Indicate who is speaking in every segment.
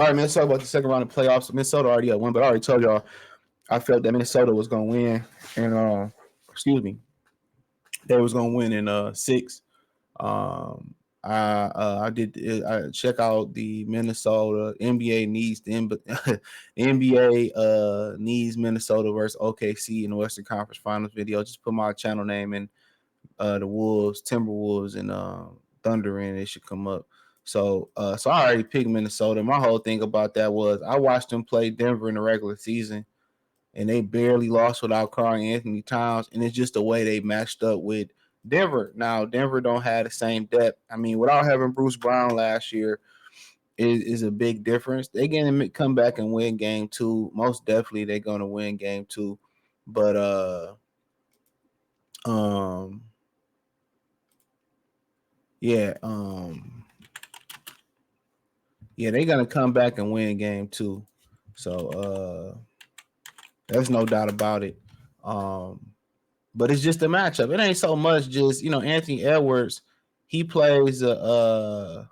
Speaker 1: right, Minnesota about the second round of playoffs. Minnesota already got one, but I already told y'all I felt that Minnesota was gonna win, and excuse me, they was gonna win in six. Um, I did I check out the Minnesota NBA needs the NBA needs Minnesota versus OKC in the Western Conference Finals video. Just put my channel name in the Wolves, Timberwolves, and Thunder in. It should come up. So I already picked Minnesota. My whole thing about that was I watched them play Denver in the regular season, and they barely lost without Karl Anthony Towns, and it's just the way they matched up with Denver. Now Denver don't have the same depth. I mean, without having Bruce Brown last year is a big difference. They can come back and win game two. Most definitely they're gonna win game two. But um yeah, yeah, they're gonna come back and win game two. So there's no doubt about it. But it's just a matchup. It ain't so much just, Anthony Edwards, he plays a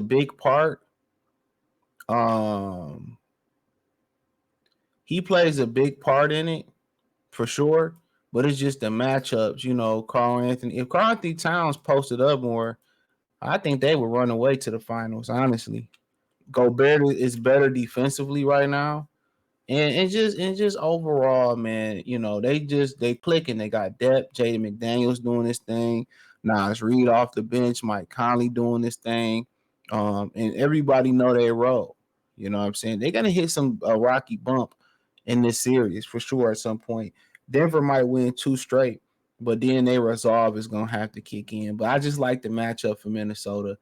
Speaker 1: big part. Um he plays a big part in it for sure. But it's just the matchups, Karl Anthony. If Karl Anthony Towns posted up more, I think they would run away to the finals, honestly. Gobert is better defensively right now. And just overall, man, they clicking. They got depth. Jaden McDaniels doing this thing. Nas Reed off the bench. Mike Conley doing this thing. And everybody know their role. You know what I'm saying? They're gonna hit some rocky bump in this series for sure at some point. Denver might win two straight, but then their resolve is gonna have to kick in. But I just like the matchup for Minnesota.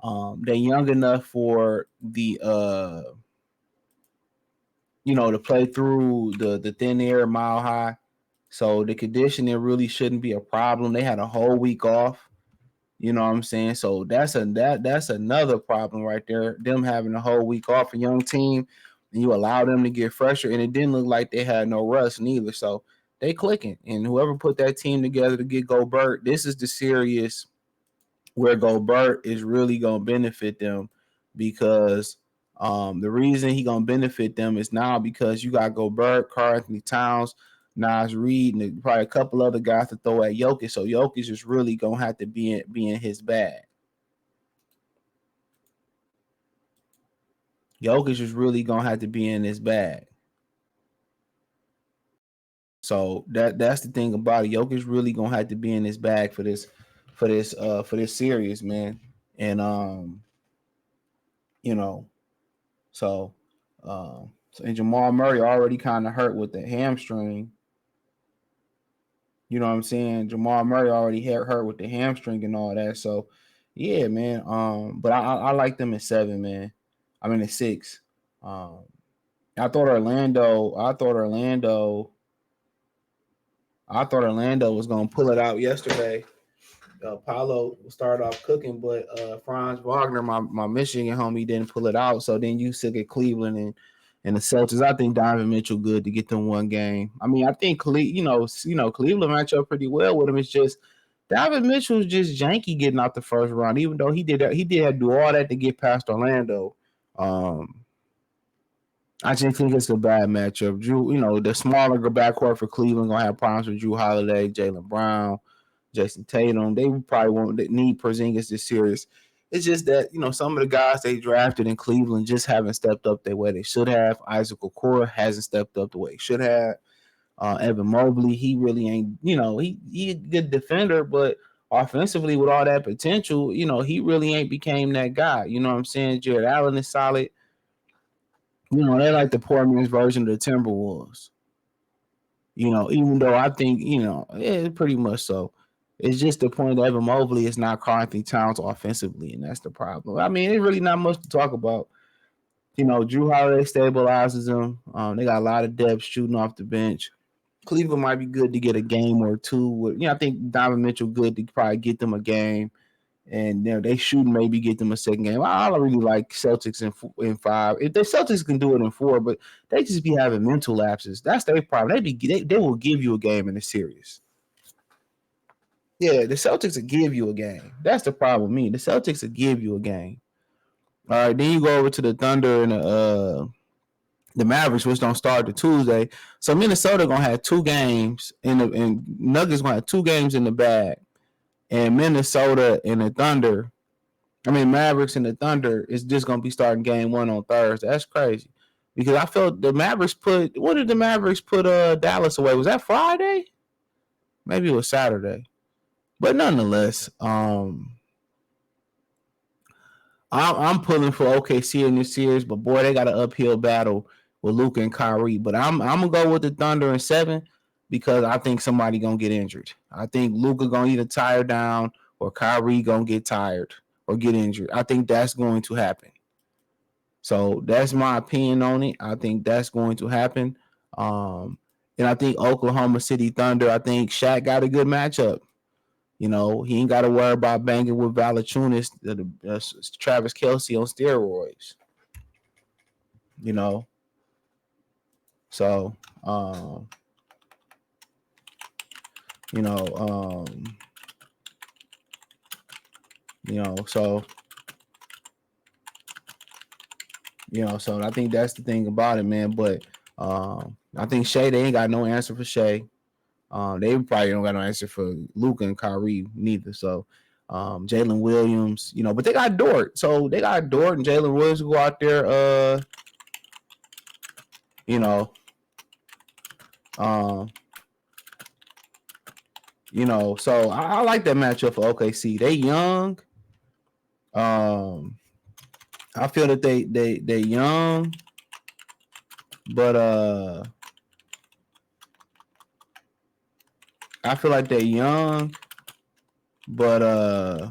Speaker 1: They're young enough for the to play through the thin air mile high. So the conditioning really shouldn't be a problem. They had a whole week off. You know what I'm saying? So that's another problem right there. Them having a whole week off, a young team, and you allow them to get fresher, and it didn't look like they had no rust neither. So they clicking, and whoever put that team together to get Gobert, this is the series where Gobert is really gonna benefit them because the reason he gonna benefit them is now because you got Gobert, Karl Anthony Towns, Nas Reed, and probably a couple other guys to throw at Jokic. So Jokic is really gonna have to be in his bag. Jokic is really gonna have to be in his bag. So that's the thing about it. Jokic really gonna have to be in his bag for this series, man. And you know, so and Jamal Murray already kind of hurt with the hamstring. You know what I'm saying? Jamal Murray already hurt with the hamstring and all that. So yeah, man. But I like them at 7, man. I mean at 6. I thought Orlando was gonna pull it out yesterday. Paulo started off cooking, but Franz Wagner, my Michigan homie, didn't pull it out. So then you still get Cleveland and the Celtics. I think Donovan Mitchell good to get them one game. I mean, I think Cleveland match up pretty well with him. It's just Donovan Mitchell's just janky getting out the first round, even though he did have to do all that to get past Orlando. I just think it's a bad matchup. Drew, the smaller backcourt for Cleveland gonna have problems with Drew Holiday, Jaylen Brown, Jason Tatum. They probably won't need Porzingis this series. It's just that some of the guys they drafted in Cleveland just haven't stepped up the way they should have. Isaac Okoro hasn't stepped up the way he should have. Evan Mobley, he really ain't. He a good defender, but offensively with all that potential, he really ain't became that guy. You know what I'm saying? Jared Allen is solid. They like the poor man's version of the Timberwolves. Even though I think, pretty much so. It's just the point that Evan Mobley is not Karl Anthony Towns offensively, and that's the problem. I mean, it's really not much to talk about. Drew Holiday stabilizes them. They got a lot of depth shooting off the bench. Cleveland might be good to get a game or two. I think Donovan Mitchell good to probably get them a game. And they should maybe get them a second game. I don't really like Celtics in 5. If the Celtics can do it in 4, but they just be having mental lapses. That's their problem. They will give you a game in the series. Yeah, the Celtics will give you a game. That's the problem with me. The Celtics will give you a game. All right, then you go over to the Thunder and the Mavericks, which don't start the Tuesday. So Minnesota gonna have 2 games and Nuggets gonna have 2 games in the bag. And Minnesota and the Thunder, I mean Mavericks and the Thunder is just gonna be starting game 1 on Thursday. That's crazy. Because I felt the Mavericks put what did the Mavericks put Dallas away? Was that Friday? Maybe it was Saturday. But nonetheless, I'm pulling for OKC in this series, but boy, they got an uphill battle with Luka and Kyrie. But I'm gonna go with the Thunder in 7 because I think somebody gonna get injured. I think Luka gonna either tire down or Kyrie gonna get tired or get injured. I think that's going to happen. So that's my opinion on it. I think that's going to happen. Um, and I think Oklahoma City Thunder. I think Shaq got a good matchup. You know, he ain't got to worry about banging with Valachunas, Travis Kelce on steroids. You know, so you know, so so I think that's the thing about it, man. But I think Shea, they ain't got no answer for Shea. They probably don't got no answer for Luka and Kyrie neither. So Jalen Williams, but they got Dort. So they got Dort and Jalen Williams who go out there, you know, so I like that matchup for OKC. They young. I feel that they young, but I feel like they're young, but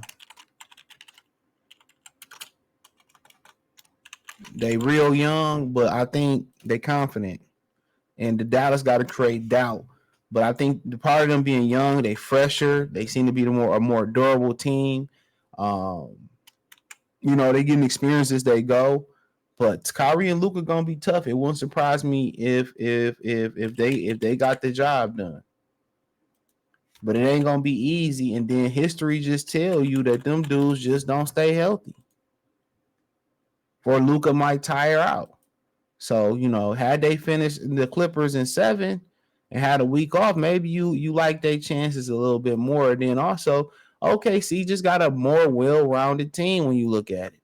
Speaker 1: they real young, but I think they confident. And the Dallas got to create doubt. But I think the part of them being young, they fresher. They seem to be a more durable team. They getting experience as they go. But Kyrie and Luka gonna be tough. It won't surprise me if they got the job done. But it ain't gonna be easy. And then history just tell you that them dudes just don't stay healthy. Or Luka might tire out. So, had they finished the Clippers in 7 and had a week off, maybe you like their chances a little bit more. Then also, OKC just got a more well-rounded team when you look at it.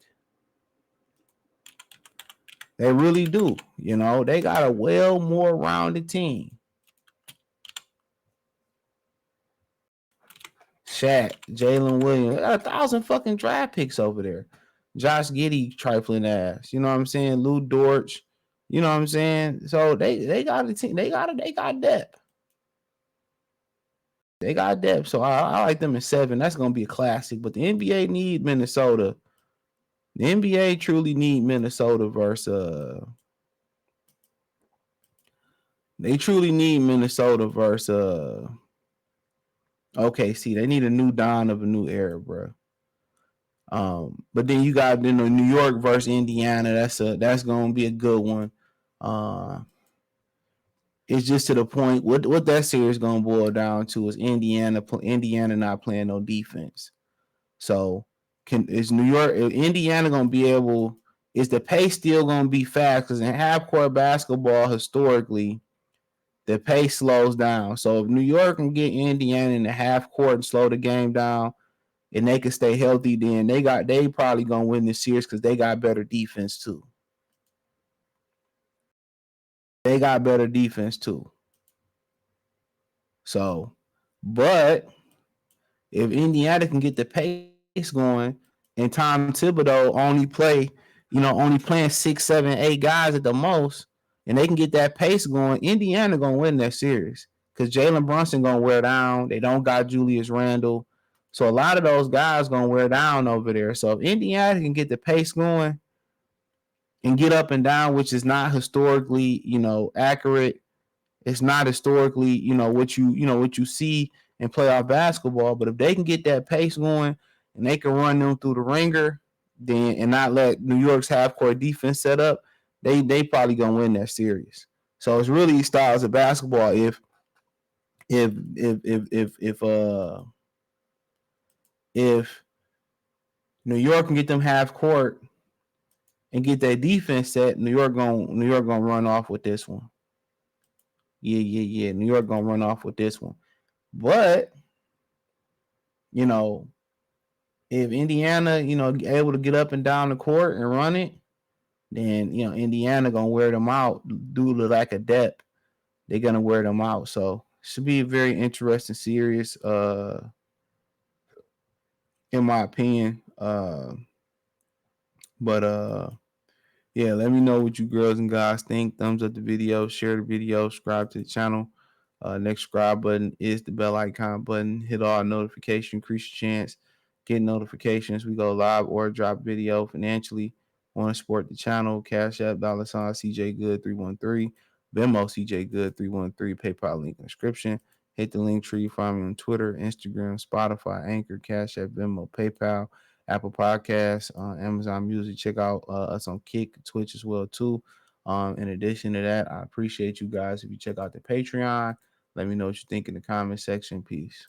Speaker 1: They really do. They got a more rounded team. Shaq, Jalen Williams, they got 1,000 fucking draft picks over there. Josh Giddey trifling ass. You know what I'm saying? Lou Dortch. You know what I'm saying? So they got a team. They got depth. They got depth. So I like them in 7. That's gonna be a classic. But the NBA need Minnesota. The NBA truly need Minnesota versus they truly need Minnesota versus OKC. They need a new dawn of a new era, bro. But then you got New York versus Indiana. That's gonna be a good one. It's just to the point. What that series gonna boil down to is Indiana not playing no defense. So is Indiana gonna be able? Is the pace still gonna be fast? Because in half court basketball, historically, the pace slows down. So if New York can get Indiana in the half court and slow the game down, and they can stay healthy, then they probably gonna win this series because they got better defense too. They got better defense too. So, but if Indiana can get the pace going, and Tom Thibodeau only playing 6, 7, 8 guys at the most, and they can get that pace going, Indiana gonna win that series because Jalen Brunson gonna wear down. They don't got Julius Randle, so a lot of those guys gonna wear down over there. So if Indiana can get the pace going and get up and down, which is not historically accurate, it's not historically what you see in playoff basketball. But if they can get that pace going and they can run them through the ringer, then and not let New York's half court defense set up, they probably gonna win that series. So it's really styles of basketball. If New York can get them half court and get that defense set, New York gonna run off with this one. Yeah. New York gonna run off with this one. But you know, if Indiana, able to get up and down the court and run it, then Indiana gonna wear them out due to lack of depth. They're gonna wear them out. So should be a very interesting series, in my opinion. But yeah, let me know what you girls and guys think. Thumbs up the video, share the video, subscribe to the channel. Next subscribe button is the bell icon button. Hit all notifications, increase your chance. Get notifications. We go live or drop video financially. Want to support the channel? Cash App, $ CJ Good 313. Venmo CJ Good 313. PayPal link in the description. Hit the link tree. Find me on Twitter, Instagram, Spotify, Anchor, Cash App, Venmo, PayPal, Apple Podcasts, Amazon Music. Check out us on Kick, Twitch as well too. In addition to that, I appreciate you guys if you check out the Patreon. Let me know what you think in the comment section. Peace.